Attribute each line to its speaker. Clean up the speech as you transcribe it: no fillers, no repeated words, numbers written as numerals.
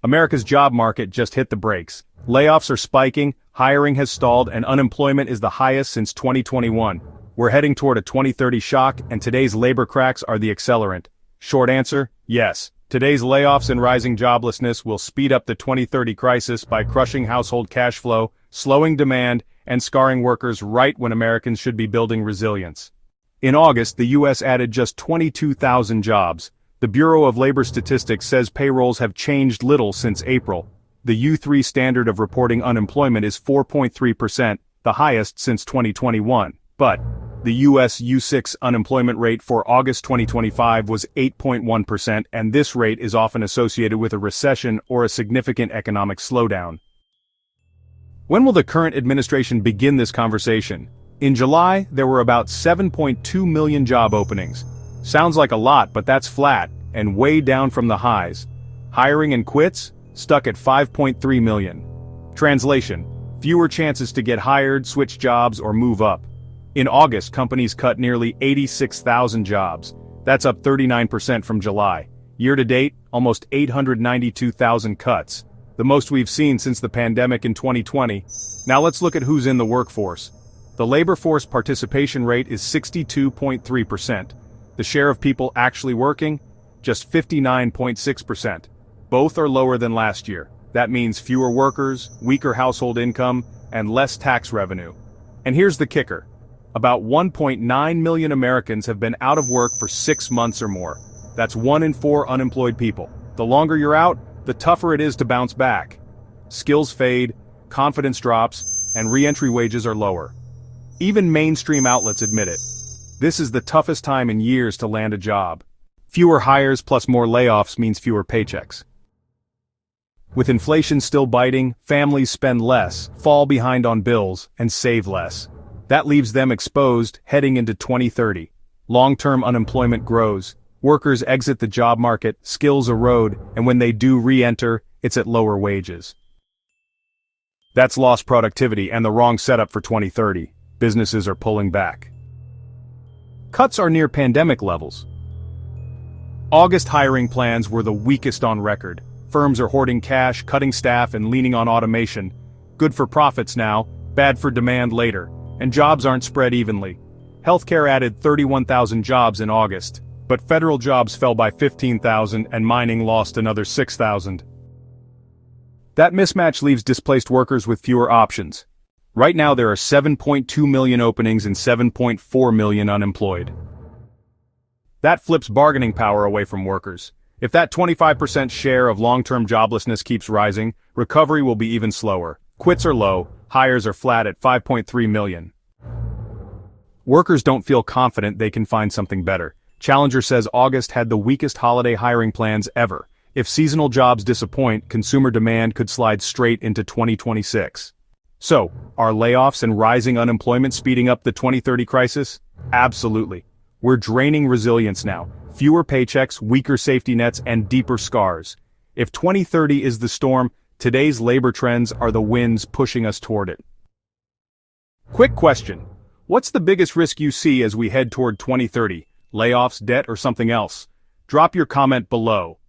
Speaker 1: America's job market just hit the brakes. Layoffs are spiking, hiring has stalled, and unemployment is the highest since 2021. We're heading toward a 2030 shock, and today's labor cracks are the accelerant. Short answer, yes. Today's layoffs and rising joblessness will speed up the 2030 crisis by crushing household cash flow, slowing demand, and scarring workers right when Americans should be building resilience. In August, the U.S. added just 22,000 jobs. The Bureau of Labor Statistics says payrolls have changed little since April. The U3 standard of reporting unemployment is 4.3%, the highest since 2021. But the U.S. U6 unemployment rate for August 2025 was 8.1%, and this rate is often associated with a recession or a significant economic slowdown. When will the current administration begin this conversation? In July, there were about 7.2 million job openings. Sounds like a lot, but that's flat, and way down from the highs. Hiring and quits? Stuck at 5.3 million. Translation: fewer chances to get hired, switch jobs, or move up. In August, companies cut nearly 86,000 jobs. That's up 39% from July. Year-to-date, almost 892,000 cuts. The most we've seen since the pandemic in 2020. Now let's look at who's in the workforce. The labor force participation rate is 62.3%. The share of people actually working? Just 59.6%. Both are lower than last year. That means fewer workers, weaker household income, and less tax revenue. And here's the kicker. About 1.9 million Americans have been out of work for 6 months or more. That's 1 in 4 unemployed people. The longer you're out, the tougher it is to bounce back. Skills fade, confidence drops, and re-entry wages are lower. Even mainstream outlets admit it. This is the toughest time in years to land a job. Fewer hires plus more layoffs means fewer paychecks. With inflation still biting, families spend less, fall behind on bills, and save less. That leaves them exposed heading into 2030. Long-term unemployment grows, workers exit the job market, skills erode, and when they do re-enter, it's at lower wages. That's lost productivity and the wrong setup for 2030. Businesses are pulling back. Cuts are near pandemic levels. August hiring plans were the weakest on record. Firms are hoarding cash, cutting staff, and leaning on automation. Good for profits now, bad for demand later. And jobs aren't spread evenly. Healthcare added 31,000 jobs in August, but federal jobs fell by 15,000 and mining lost another 6,000. That mismatch leaves displaced workers with fewer options. Right now there are 7.2 million openings and 7.4 million unemployed. That flips bargaining power away from workers. If that 25% share of long-term joblessness keeps rising, recovery will be even slower. Quits are low, hires are flat at 5.3 million. Workers don't feel confident they can find something better. Challenger says August had the weakest holiday hiring plans ever. If seasonal jobs disappoint, consumer demand could slide straight into 2026. So, are layoffs and rising unemployment speeding up the 2030 crisis? Absolutely. We're draining resilience now. Fewer paychecks, weaker safety nets, and deeper scars. If 2030 is the storm, today's labor trends are the winds pushing us toward it. Quick question. What's the biggest risk you see as we head toward 2030? Layoffs, debt, or something else? Drop your comment below.